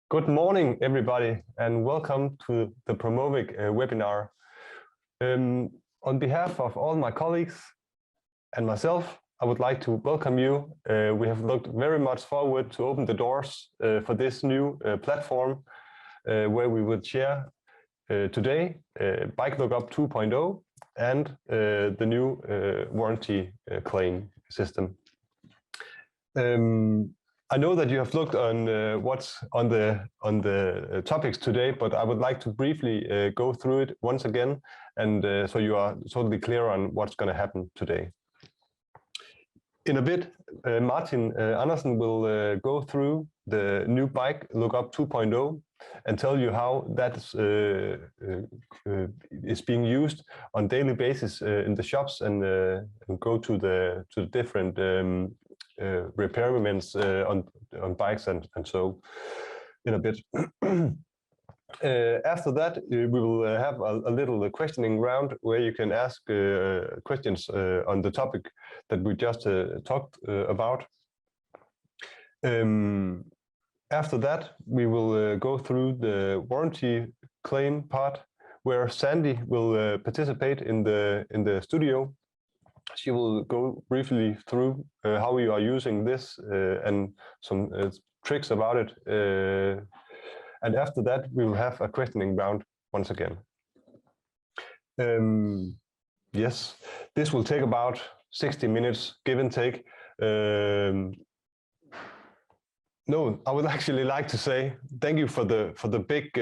Good morning, everybody, and welcome to the Promovec webinar. On behalf of all my colleagues and myself, I would like to welcome you. We have looked very much forward to open the doors for this new platform where we would share today Bike Lookup 2.0 and the new warranty claim system. I know that you have looked on what's on the topics today, but I would like to briefly go through it once again, and so you are totally clear on what's going to happen today. In a bit, Martin Andersen will go through the new Bike Lookup 2.0 and tell you how that is being used on daily basis in the shops, and go to the different repairments on bikes and so in a bit. After that, we will have a little questioning round where you can ask questions on the topic that we just talked about. After that, we will go through the warranty claim part, where Sandy will participate in the studio. She will go briefly through how you are using this and some tricks about it. And after that, we will have a questioning round once again. Yes, this will take about 60 minutes, give and take. No, I would actually like to say thank you for the big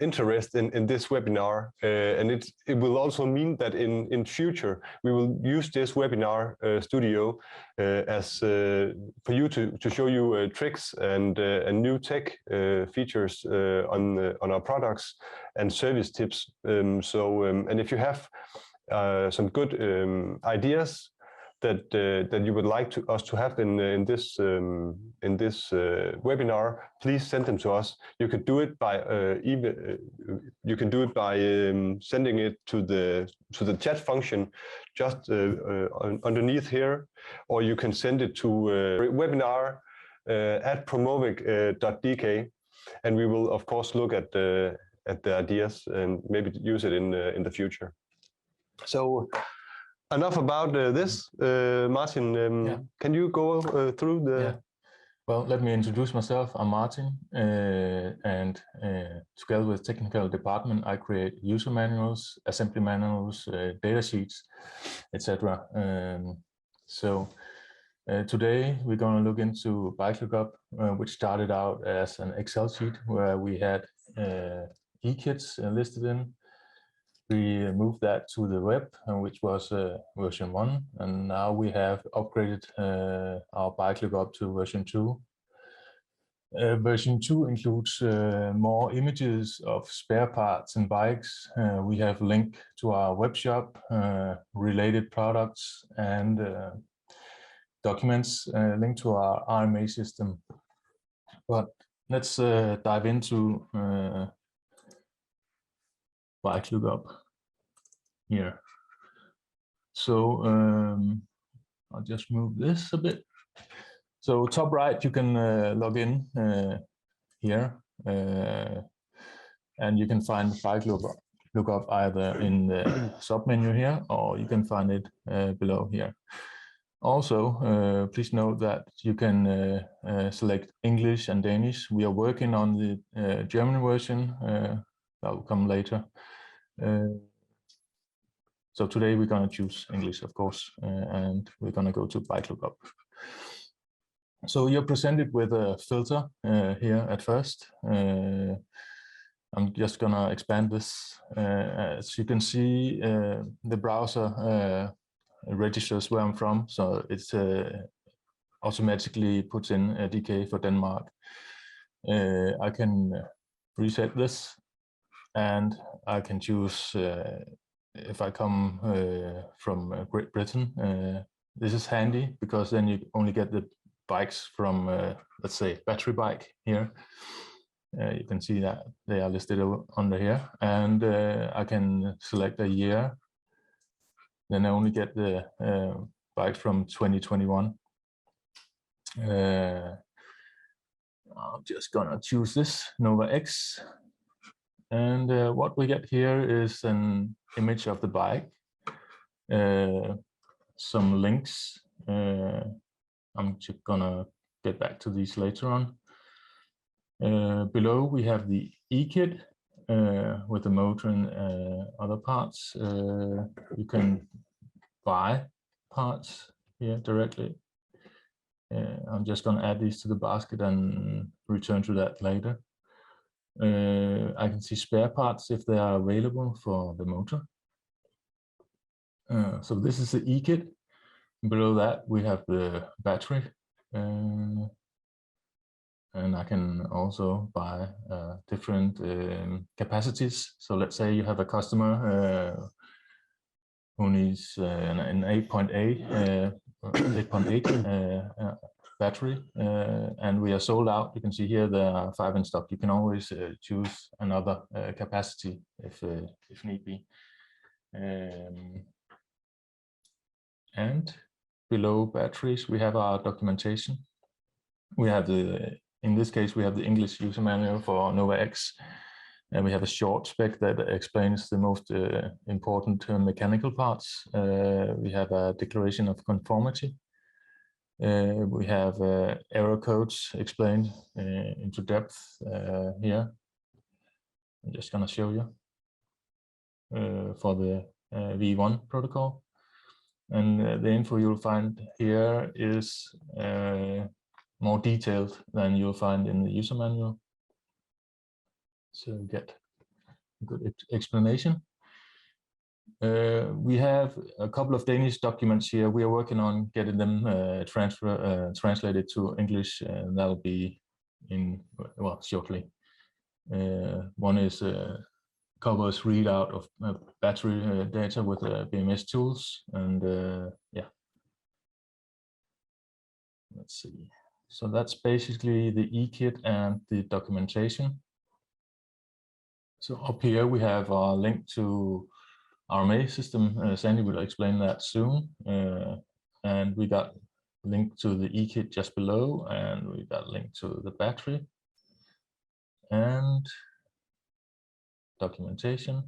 interest in this webinar, and it will also mean that in future we will use this webinar studio as for you to show you tricks and new tech features on our products and service tips. And if you have some good ideas that you would like us to have in this webinar, please send them to us. You could do it by you can do it by sending it to the chat function just underneath here, or you can send it to webinar at promovec.dk, and we will of course look at the ideas and maybe use it in the future. So enough about this. Martin, yeah. Can you go through the... Yeah. Well, let me introduce myself. I'm Martin, and together with technical department, I create user manuals, assembly manuals, data sheets, etc. Today we're going to look into Bike Lookup, which started out as an Excel sheet where we had e-kits listed in. We moved that to the web, which was version 1, and now we have upgraded our Bike Lookup to version 2. Version 2 includes more images of spare parts and bikes. We have linked to our web shop, related products, and documents linked to our RMA system. But let's dive into Bike Lookup here. So I'll just move this a bit. So top right, you can log in here, and you can find Bike Lookup either in the sub-menu here, or you can find it below here. Also, please note that you can select English and Danish. We are working on the German version. That will come later. So today we're going to choose English, of course, and we're going to go to Bike Lookup. So you're presented with a filter here at first. I'm just going to expand this. As you can see, the browser registers where I'm from, so it's automatically puts in a DK for Denmark. I can reset this, and I can choose if I come from Great Britain. This is handy because then you only get the bikes from, let's say, battery bike here. You can see that they are listed under here, and I can select a year. Then I only get the bikes from 2021. I'm just gonna choose this Nova X, and what we get here is an image of the bike, some links. I'm just gonna get back to these later on. Below we have the e-kit with the motor and other parts. You can buy parts here directly. I'm just going to add these to the basket and return to that later. I can see spare parts if they are available for the motor. So this is the e-kit. Below that we have the battery. And I can also buy different capacities. So let's say you have a customer who needs an 8.8 battery, and we are sold out. You can see here there are 5 in stock. You can always choose another capacity if need be. And below batteries, we have our documentation. We have in this case, we have the English user manual for Nova X, and we have a short spec that explains the most important mechanical parts. We have a declaration of conformity. We have error codes explained into depth here. I'm just going to show you for the V1 protocol. And the info you'll find here is more detailed than you'll find in the user manual. So you get a good explanation. We have a couple of Danish documents here. We are working on getting them translated to English, and that'll be in, well, shortly. One is covers readout of battery data with BMS tools, and yeah. Let's see. So that's basically the e-kit and the documentation. So up here we have a link to RMA system. Sandy will explain that soon. And we got a link to the e-kit just below, and we got a link to the battery and documentation.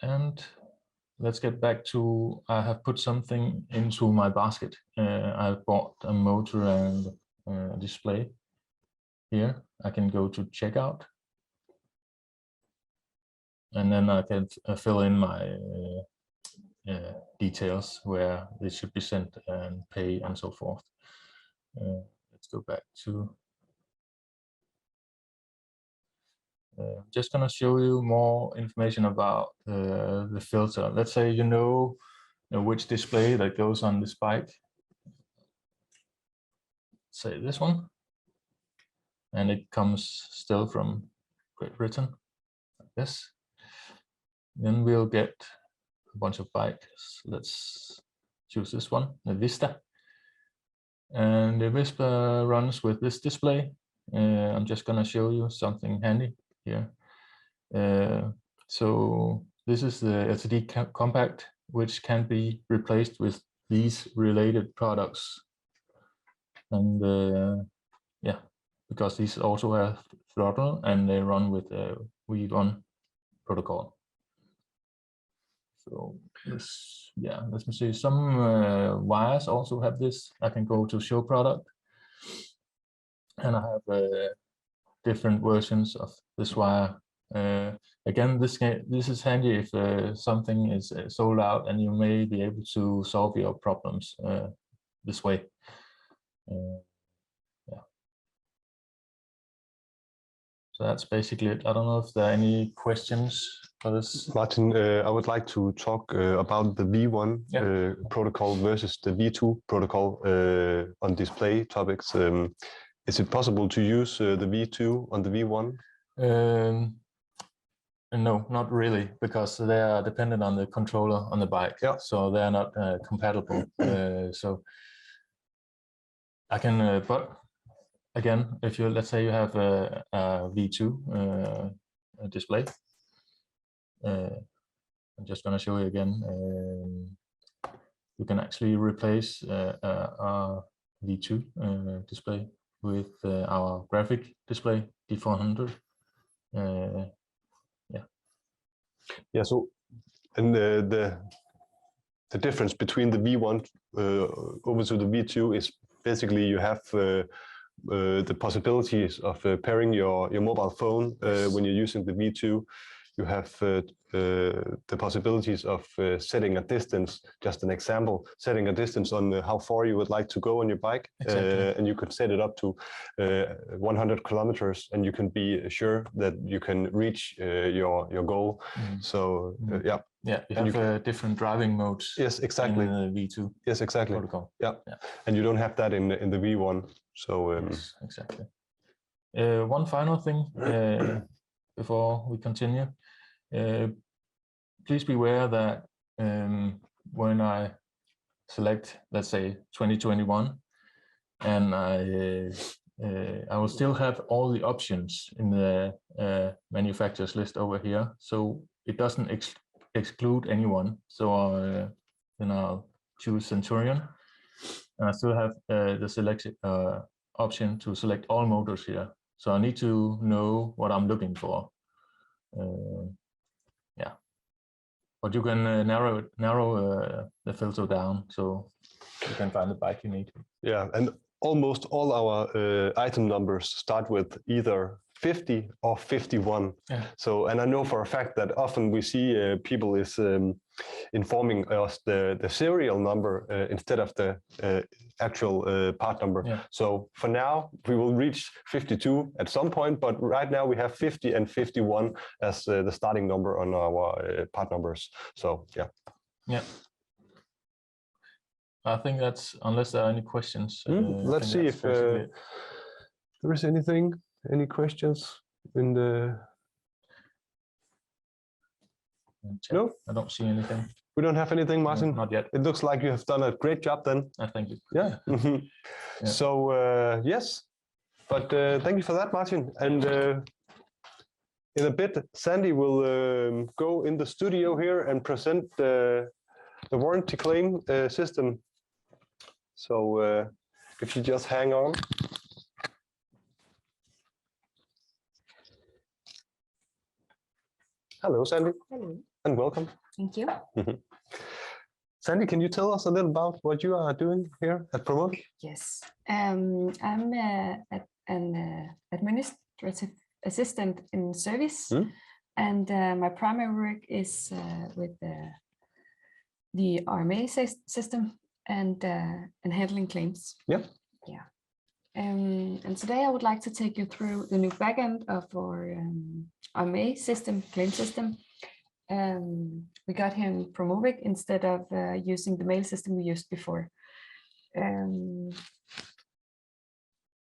And let's get back to, I have put something into my basket. I've bought a motor and display. Here I can go to checkout, and then I can fill in my details where they should be sent and pay and so forth. Let's go back to, just gonna show you more information about the filter. Let's say you know which display that goes on this bike. Say this one, and it comes still from Great Britain, like this. Then we'll get a bunch of bikes. Let's choose this one, the Vista. And the Vista runs with this display. I'm just gonna show you something handy here. So this is the LCD compact, which can be replaced with these related products. And yeah, because these also have throttle and they run with a V1 protocol. So this, yeah, let me see. Some wires also have this. I can go to show product, and I have different versions of this wire. Again, this is handy if something is sold out, and you may be able to solve your problems this way. Yeah. So that's basically it. I don't know if there are any questions for this. Martin, I would like to talk about the V1 protocol versus the V2 protocol on display topics. Is it possible to use the V2 on the V1? No, not really, because they are dependent on the controller on the bike. Yeah. So they are not compatible. So I can, but again, if you, let's say you have a V2 display, I'm just going to show you again. You can actually replace a V2 display with our graphic display D400. Yeah. So, and the difference between the V1 over to the V2 is basically you have the possibilities of pairing your mobile phone when you're using the V2. You have the possibilities of setting a distance, just an example, setting a distance on how far you would like to go on your bike. Exactly. And you could set it up to 100 kilometers, and you can be sure that you can reach your goal. So, yeah. Yeah, you have different driving modes. Yes, exactly. In the V2 yes, exactly. protocol. Yeah. And you don't have that in the V1. So, yes, exactly. One final thing before we continue. Please be aware that when I select, let's say, 2021, and I will still have all the options in the manufacturer's list over here, so it doesn't exclude anyone. So then I'll choose Centurion, and I still have the selection option to select all motors here. So I need to know what I'm looking for. Yeah, but you can narrow the filter down so you can find the bike you need. Yeah, and almost all our item numbers start with either 50 or 51. Yeah. So, and I know for a fact that often we see people is informing us the serial number instead of the actual part number. Yeah. So for now, we will reach 52 at some point, but right now we have 50 and 51 as the starting number on our part numbers. So, yeah. Yeah. I think that's, unless there are any questions. Let's see if there is any questions in the... No? I don't see anything. We don't have anything, Martin? No, not yet. It looks like you have done a great job then. Thank you. Yeah. Yeah. So, yes, but thank you for that, Martin. And in a bit, Sandy will go in the studio here and present the warranty claim system. So if you just hang on. Hello, Sandy. Hello. And welcome. Thank you. Sandy, can you tell us a little about what you are doing here at Promovec? Yes, I'm an administrative assistant in service, and my primary work is with the RMA system and handling claims. Yeah. Yeah. And today I would like to take you through the new backend of our RMA system, claim system. We got here in Promovec instead of using the mail system we used before.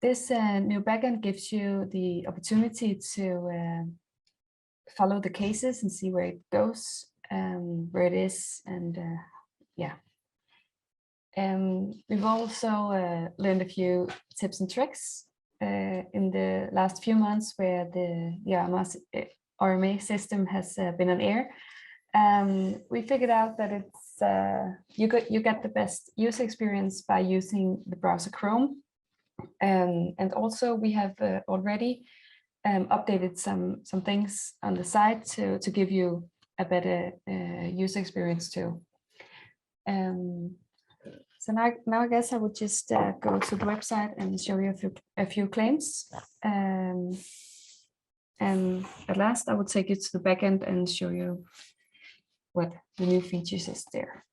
This new backend gives you the opportunity to follow the cases and see where it goes, where it is, and yeah. We've also learned a few tips and tricks in the last few months where the RMA system has been on air. We figured out that it's you get the best user experience by using the browser Chrome, and also we have already updated some things on the site to give you a better user experience too. So now I guess I would just go to the website and show you a few claims. And at last, I will take you to the backend and show you what the new features is there.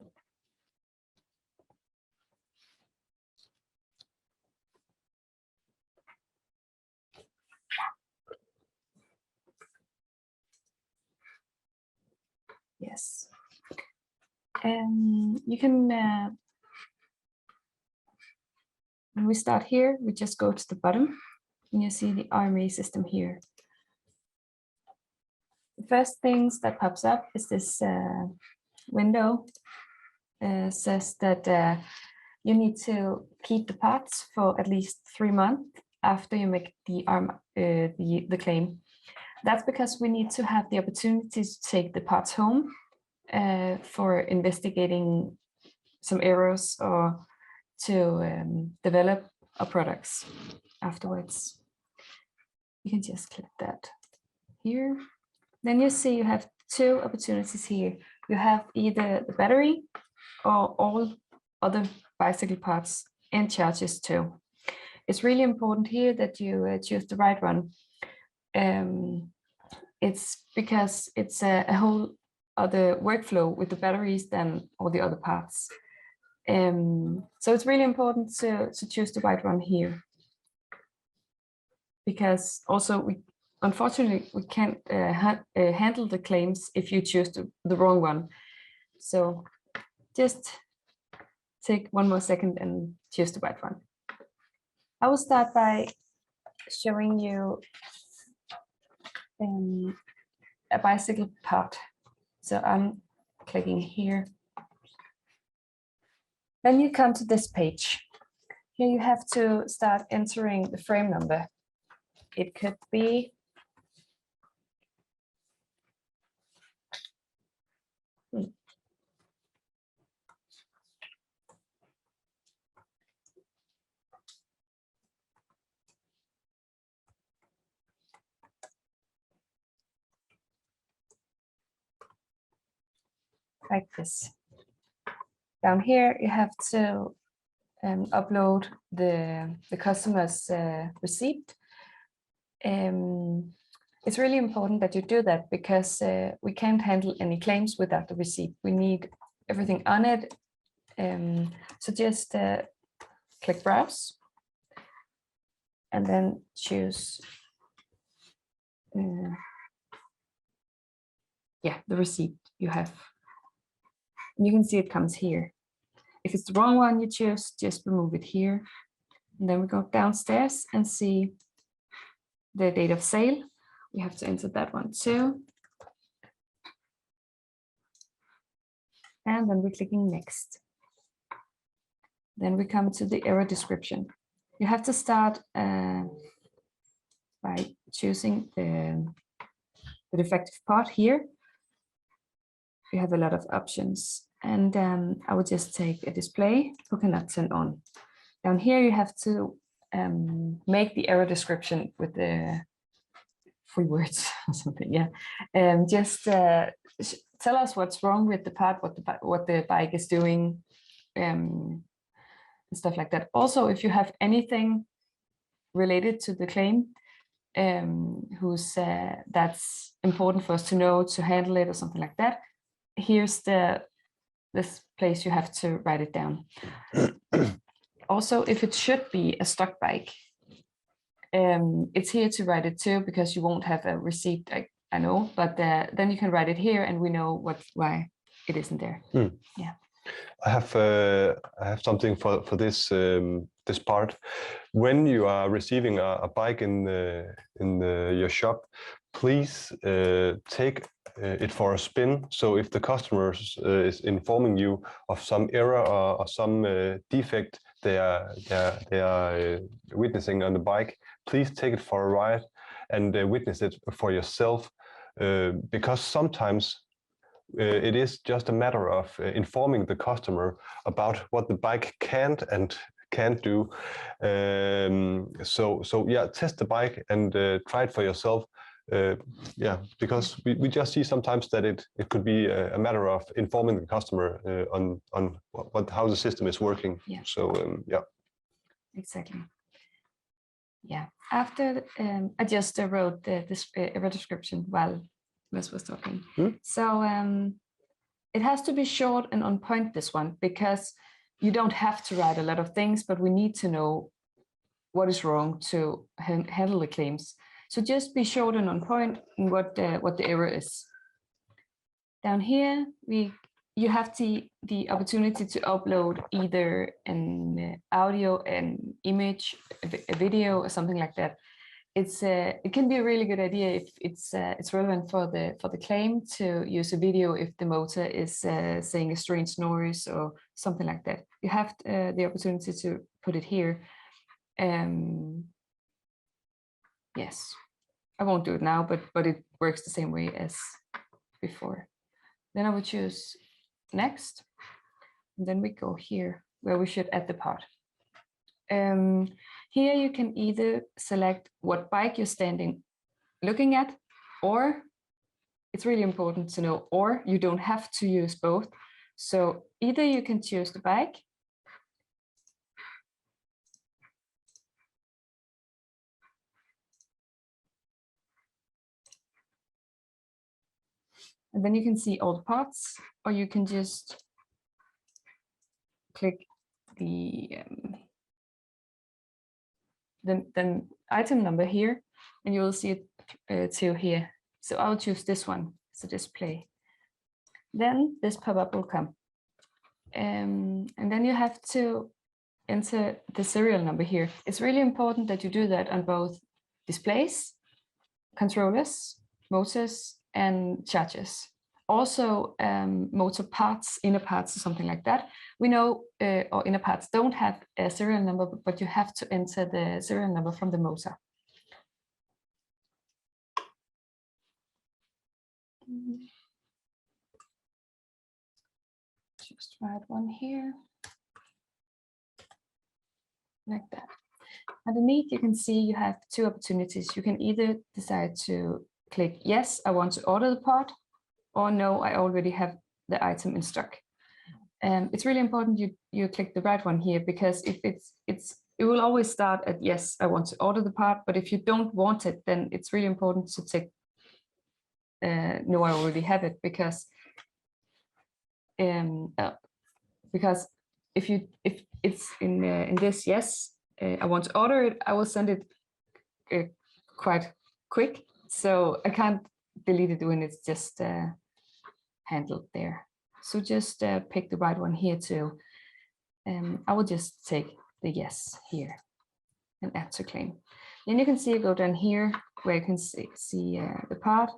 Yes. You can, when we start here, we just go to the bottom and you see the RMA system here. The first things that pops up is this window says that you need to keep the parts for at least 3 months after you make the claim. That's because we need to have the opportunity to take the parts home for investigating some errors or to develop our products afterwards. You can just click that here. Then you see you have two opportunities here. You have either the battery or all other bicycle parts and charges too. It's really important here that you choose the right one. It's because it's a whole other workflow with the batteries than all the other parts. So it's really important to choose the right one here. Because also unfortunately, we can't handle the claims if you choose the wrong one. So just take one more second and choose the right one. I will start by showing you a bicycle part. So I'm clicking here. Then you come to this page. Here you have to start entering the frame number. It could be like this. Down here, you have to upload the customer's receipt. It's really important that you do that because we can't handle any claims without the receipt. We need everything on it. So just click Browse and then choose the receipt you have. And you can see it comes here. If it's the wrong one you choose, just remove it here. And then we go downstairs and see the date of sale. We have to enter that one too. And then we're clicking next. Then we come to the error description. You have to start by choosing the defective part here. You have a lot of options. And I would just take a display who cannot turn on. Down here you have to make the error description with the 3 words or something. Yeah, just tell us what's wrong with the part, what the bike is doing, and stuff like that. Also, if you have anything related to the claim, that's important for us to know, to handle it or something like that, here's this place you have to write it down. Also, if it should be a stock bike, it's here to write it too, because you won't have a receipt, I know, but then you can write it here and we know why it isn't there. Yeah. I have something for this this part. When you are receiving a bike in your shop, please take it for a spin. So if the customer is informing you of some error or some defect they are witnessing on the bike, please take it for a ride and witness it for yourself, because sometimes it is just a matter of informing the customer about what the bike can't and can't do. So yeah, test the bike and try it for yourself. Yeah, because we just see sometimes that it could be a matter of informing the customer on how the system is working. Yeah. So yeah. Exactly. Yeah. After I just wrote this error description while Wes was talking. So it has to be short and on point, this one, because you don't have to write a lot of things, but we need to know what is wrong to handle the claims. So just be short and on point in what the error is. Down here, you have the opportunity to upload either an audio, an image, a video, or something like that. It can be a really good idea if it's relevant for the claim to use a video if the motor is saying a strange noise or something like that. You have the opportunity to put it here. Yes, I won't do it now, but it works the same way as before. Then I would choose next, and then we go here where we should add the part. Here you can either select what bike you're standing looking at, or it's really important to know, or you don't have to use both. So either you can choose the bike, and then you can see all the parts, or you can just click the item number here, and you will see it too here. So I'll choose this one, so display. Then this pop-up will come. And then you have to enter the serial number here. It's really important that you do that on both displays, controllers, motors, and chargers. Also, motor parts, inner parts, or something like that. We know, or inner parts don't have a serial number, but you have to enter the serial number from the motor. Just write one here, like that. Underneath, you can see you have two opportunities. You can either decide to click yes, I want to order the part, or no, I already have the item in stock. It's really important you click the right one here, because if it will always start at yes, I want to order the part, but if you don't want it, then it's really important to tick no, I already have it, because if it's in this yes, I want to order it, I will send it quite quick, so I can't delete it when it's just handled there. So just pick the right one here too. I will just take the yes here and add to claim. Then you can see, go down here where you can see the part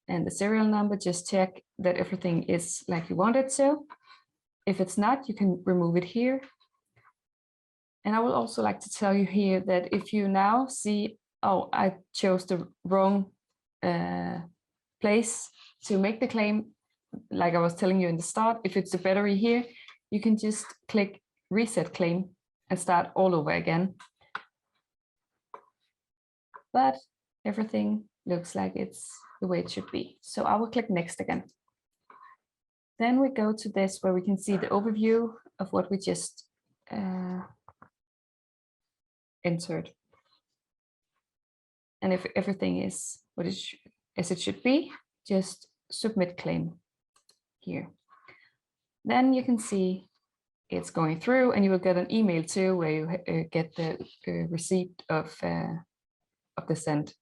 and the serial number. Just check that everything is like you want it to. If it's not, you can remove it here. And I would also like to tell you here that if you now see, oh, I chose the wrong place to make the claim, like I was telling you in the start, if it's the battery here, you can just click reset claim and start all over again. But everything looks like it's the way it should be. So I will click next again. Then we go to this where we can see the overview of what we just entered. And if everything is what it as it should be, just submit claim here. Then you can see it's going through, and you will get an email too where you get the receipt of the sent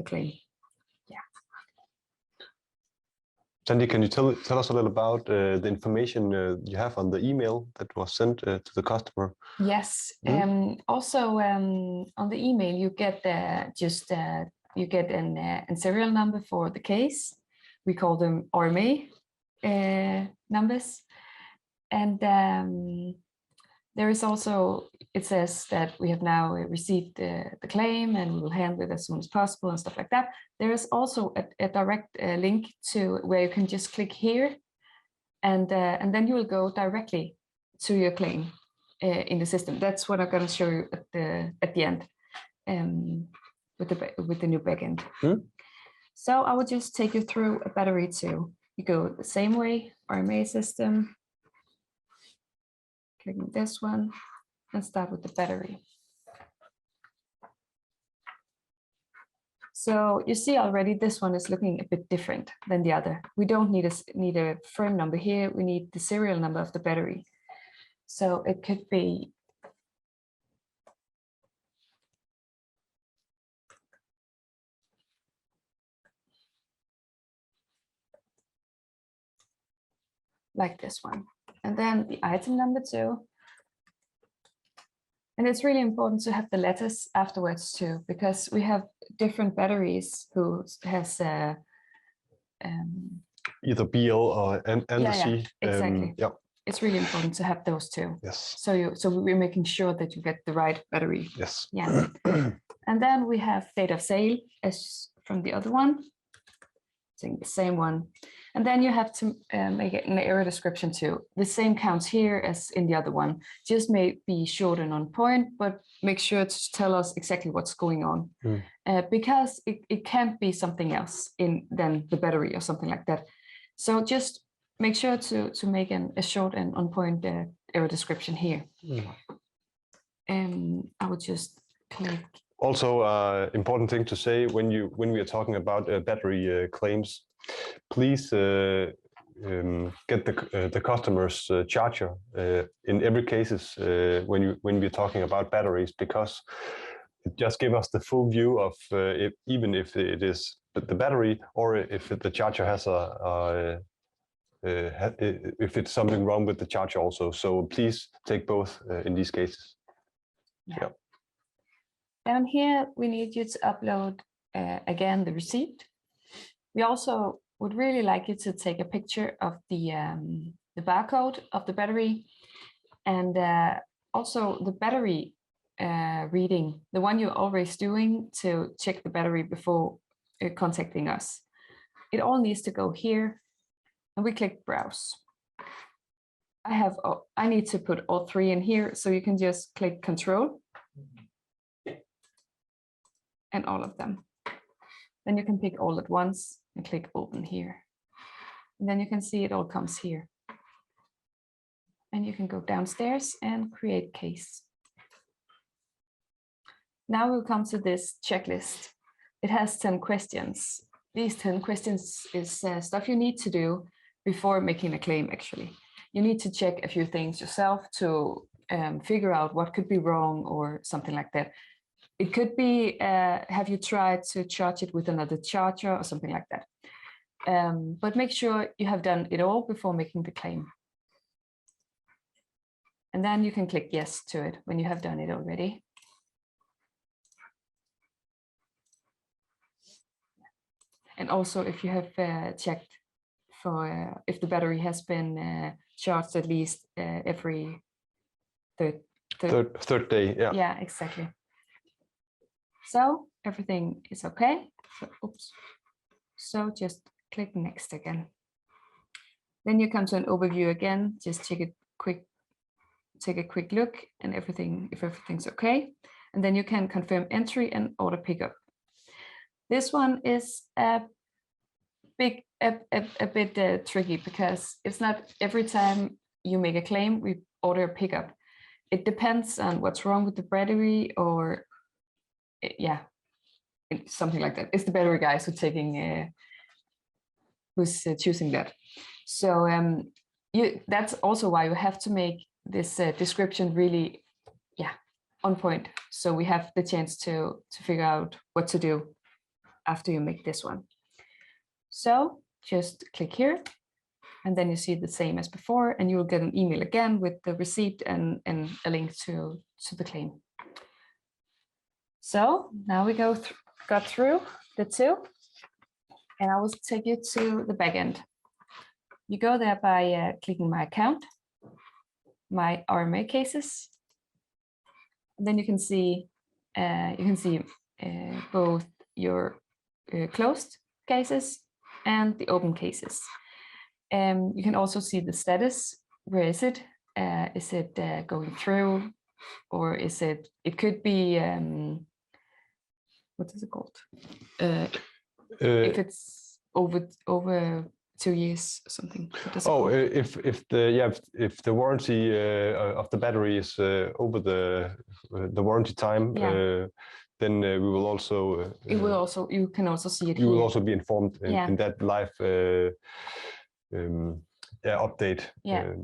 claim. Yeah. Sandy, can you tell us a little about the information you have on the email that was sent to the customer? Yes. Also, on the email you get you get a serial number for the case. We call them RMA numbers, and there is also, it says that we have now received the claim and we will handle it as soon as possible and stuff like that. There is also a direct link to where you can just click here, and then you will go directly to your claim in the system. That's what I'm going to show you at the end with the new backend. So I will just take you through a battery too. You go the same way, RMA system, clicking this one, and start with the battery. So you see already this one is looking a bit different than the other. We don't need a frame number here. We need the serial number of the battery. So it could be like this one. And then the item number too. And it's really important to have the letters afterwards too, because we have different batteries who has either BL or and the C. Exactly. Yeah. It's really important to have those two. Yes. So we're making sure that you get the right battery. Yes. Yeah. And then we have date of sale as from the other one. using the same one. And then you have to make it an error description too. The same counts here as in the other one. Just may be short and on point, but make sure to tell us exactly what's going on. Because it can't be something else than the battery or something like that. So just make sure to make a short and on point error description here. I would just click. Also, important thing to say when we are talking about battery claims, please get the customer's charger in every cases when we're talking about batteries, because it just gives us the full view of even if it is the battery or if the charger has if it's something wrong with the charger also. So please take both in these cases. Yeah. Down here, we need you to upload again the receipt. We also would really like you to take a picture of the barcode of the battery, and also the battery reading, the one you're always doing to check the battery before contacting us. It all needs to go here, and we click browse. I need to put all three in here, so you can just click Control and all of them. Then you can pick all at once and click Open here. And then you can see it all comes here. And you can go downstairs and create case. Now we'll come to this checklist. It has 10 questions. These 10 questions is stuff you need to do before making a claim, actually. You need to check a few things yourself to figure out what could be wrong or something like that. It could be, have you tried to charge it with another charger or something like that? But make sure you have done it all before making the claim. And then you can click yes to it when you have done it already. And also if you have checked for if the battery has been charged at least every third day. Yeah. Yeah, exactly. So everything is okay. So, oops. So just click next again. Then you come to an overview again. Just take a quick look and if everything's okay. And then you can confirm entry and order pickup. This one is a bit tricky because it's not every time you make a claim we order a pickup. It depends on what's wrong with the battery or yeah, something like that. It's the battery guys who's choosing that. So that's also why you have to make this description really on point, so we have the chance to figure out what to do after you make this one. So just click here and then you see the same as before, and you will get an email again with the receipt and a link to the claim. So now we got through the two, and I will take you to the back end. You go there by clicking my account, my RMA cases. And then you can see both your closed cases and the open cases. You can also see the status. Where is it? Is it going through, or is it? It could be. What is it called? If it's over 2 years or something. Oh, if the warranty of the battery is over the warranty time, then we will also. You can also see it. You will also be informed in that live update. Yeah,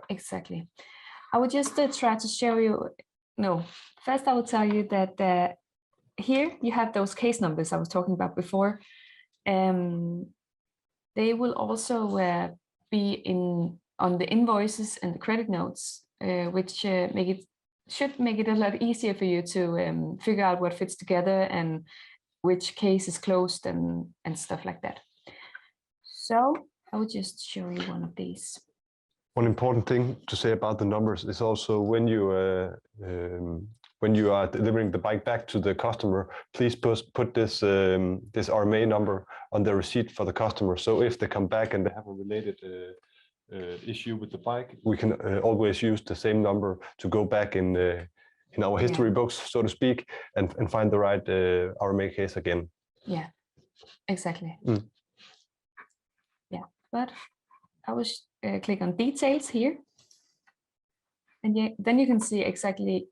exactly. I would just try to show you. No, first I will tell you that here you have those case numbers I was talking about before. They will also be on the invoices and the credit notes, which should make it a lot easier for you to figure out what fits together and which case is closed and stuff like that. So I will just show you one of these. One important thing to say about the numbers is also when when you are delivering the bike back to the customer, please put this this RMA number on the receipt for the customer. So if they come back and they have a related issue with the bike, we can always use the same number to go back in our history books, so to speak, and find the right RMA case again. Yeah, exactly. Yeah, but I will click on details here, and then you can see exactly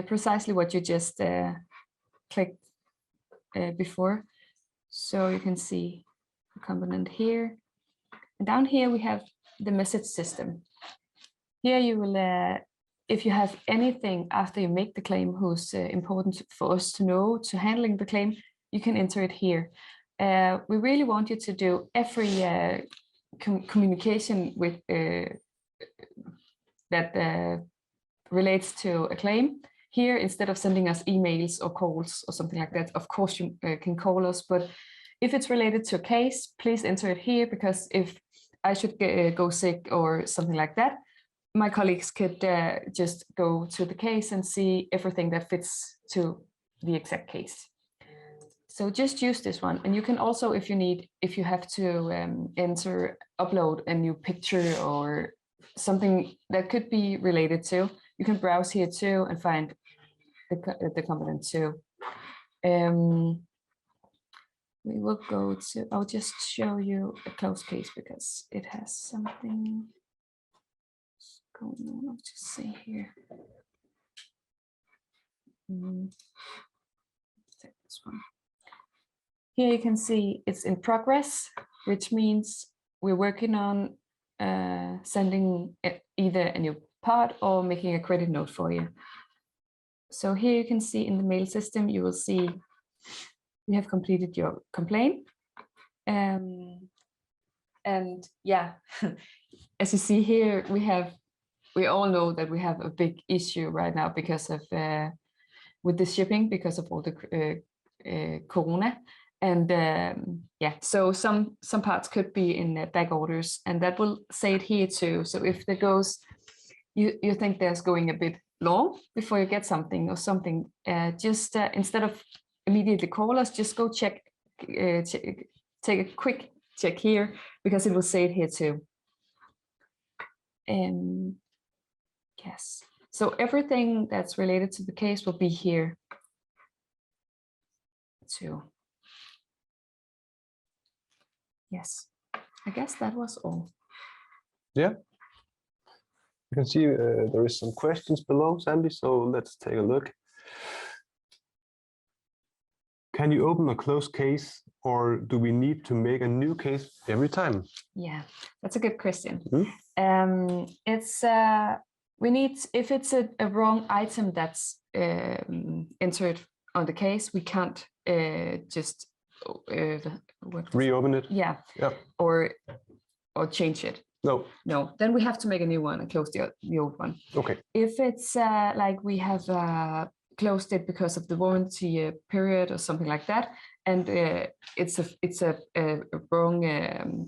precisely what you just clicked before. So you can see the component here. And down here we have the message system. Here you will, if you have anything after you make the claim who's important for us to know to handling the claim, you can enter it here. We really want you to do every communication with that relates to a claim here, instead of sending us emails or calls or something like that. Of course you can call us, but if it's related to a case, please enter it here, because if I should go sick or something like that, my colleagues could just go to the case and see everything that fits to the exact case. So just use this one. And you can also, if you have to upload a new picture or something that could be related to, you can browse here too and find the component too. We will go to, I'll just show you a closed case because it has something going on. I'll just see here. Take this one. Here you can see it's in progress, which means we're working on sending either a new part or making a credit note for you. So here you can see in the mail system, you will see we have completed your complaint. And yeah, as you see here, we all know that we have a big issue right now because of with the shipping, because of all the corona. And yeah, so some parts could be in back orders, and that will say it here too. So if there goes, you think there's going a bit long before you get something or something, just instead of immediately call us, just go check, take a quick check here, because it will say it here too. Yes, so everything that's related to the case will be here too. Yes, I guess that was all. Yeah. You can see there is some questions below, Sandy, so let's take a look. Can you open a closed case, or do we need to make a new case every time? Yeah, that's a good question. Mm-hmm. It's we need, if it's a wrong item that's entered on the case, we can't just reopen it. Yeah. Yep. Or change it. No, then we have to make a new one and close the old one. Okay. If it's like we have closed it because of the warranty period or something like that, and it's a wrong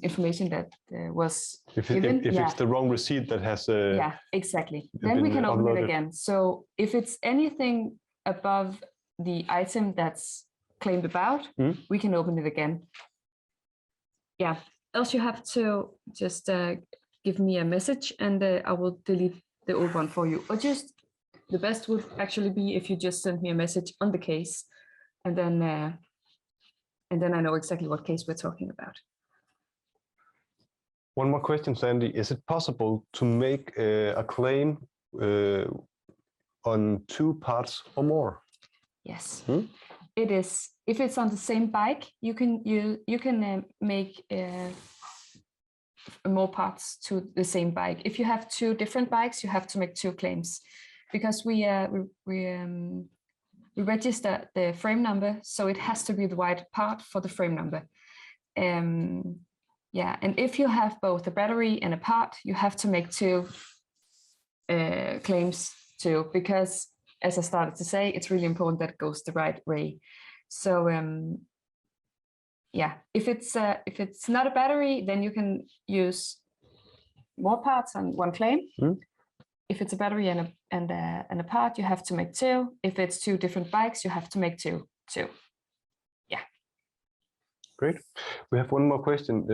information that was given. If it's the wrong receipt that has yeah, exactly, then we can open it again. So if it's anything above the item that's claimed about, we can open it again. Yeah, else you have to just give me a message, and I will delete the old one for you. Or just, the best would actually be if you just send me a message on the case, and then I know exactly what case we're talking about. One more question, Sandy. Is it possible to make a claim on 2 parts or more? Yes, it is. If it's on the same bike, you can make more parts to the same bike. If you have 2 different bikes, you have to make 2 claims, because we register the frame number, so it has to be the right part for the frame number. Yeah, and if you have both a battery and a part, you have to make 2 claims too, because as I started to say, it's really important that it goes the right way. So yeah, if it's not a battery, then you can use more parts on 1 claim. if it's a battery and a part, you have to make 2. If it's 2 different bikes, you have to make 2. Yeah. Great. We have one more question.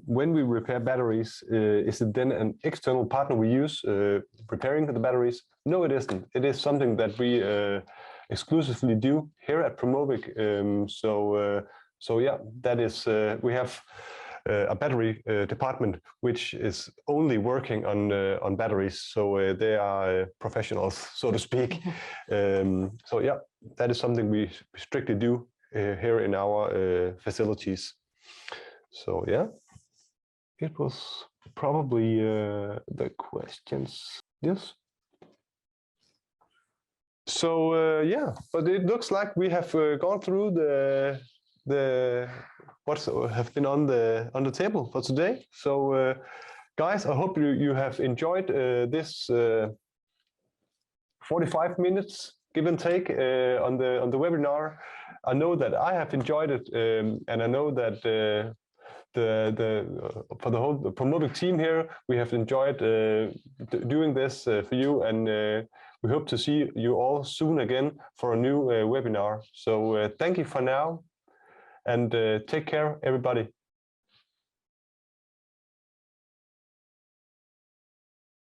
When we repair batteries, is it then an external partner we use repairing the batteries? No, it isn't. It is something that we exclusively do here at Promovec. So yeah, that is, we have a battery department which is only working on batteries. So they are professionals, so to speak. So yeah, that is something we strictly do here in our facilities. So yeah, it was probably the questions. Yes. So yeah, but it looks like we have gone through the what's have been on the table for today. So guys, I hope you have enjoyed this 45 minutes give and take on the webinar. I know that I have enjoyed it, and I know that for the whole Promovec team here, we have enjoyed doing this for you, and we hope to see you all soon again for a new webinar. So thank you for now, and take care, everybody.